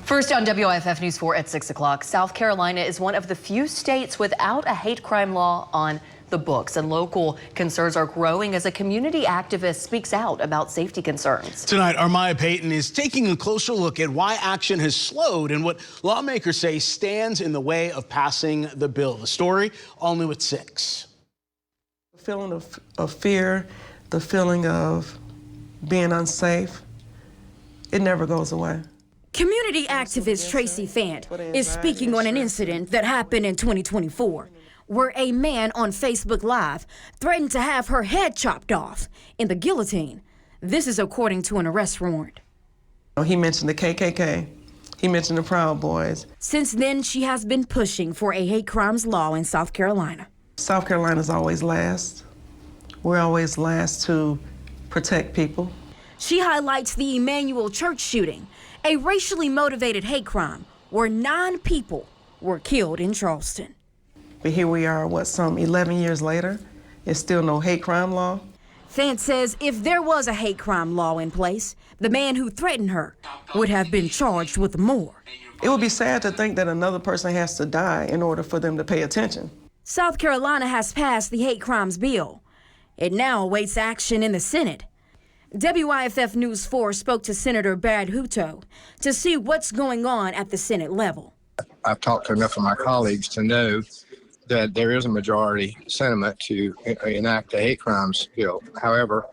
First on WIFF News 4 at 6 o'clock, South Carolina is one of the few states without a hate crime law on the books, and local concerns are growing as a community activist speaks out about safety concerns. Tonight, Armaya Payton is taking a closer look at why action has slowed and what lawmakers say stands in the way of passing the bill. The story, all new at 6. The feeling of fear, the feeling of being unsafe, it never goes away. Community activist Tracy Fant is speaking on an incident that happened in 2024, where a man on Facebook Live threatened to have her head chopped off in the guillotine. This is according to an arrest warrant. He mentioned the KKK. He mentioned the Proud Boys. Since then, she has been pushing for a hate crimes law in South Carolina. South Carolina's always last. We're always last to protect people. She highlights the Emmanuel Church shooting, a racially motivated hate crime where 9 people were killed in Charleston. But here we are, some 11 years later, there's still no hate crime law. Fant says if there was a hate crime law in place, the man who threatened her would have been charged with more. It would be sad to think that another person has to die in order for them to pay attention. South Carolina has passed the hate crimes bill. It now awaits action in the Senate. WIFF News 4 spoke to Senator Brad Hutto to see what's going on at the Senate level. I've talked to enough of my colleagues to know that there is a majority sentiment to enact a hate crimes bill. However,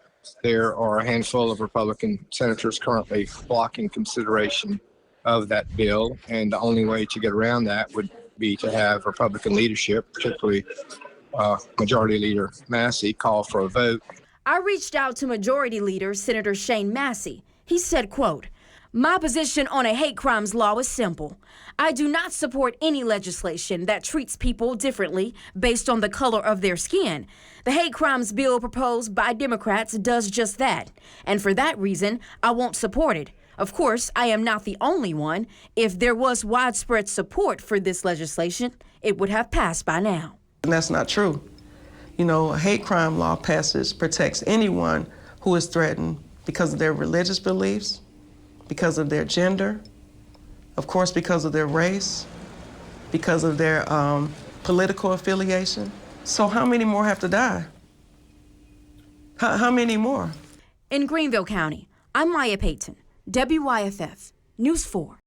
there are a handful of Republican senators currently blocking consideration of that bill, and the only way to get around that would be to have Republican leadership, particularly Majority Leader Massey, call for a vote. I reached out to Majority Leader Senator Shane Massey. He said, quote, "My position on a hate crimes law is simple. I do not support any legislation that treats people differently based on the color of their skin. The hate crimes bill proposed by Democrats does just that. And for that reason, I won't support it. Of course, I am not the only one. If there was widespread support for this legislation, it would have passed by now." And that's not true. You know, a hate crime law protects anyone who is threatened because of their religious beliefs, because of their gender, of course because of their race, because of their political affiliation. So how many more have to die? How many more? In Greenville County, I'm Maya Payton, WIFF News 4.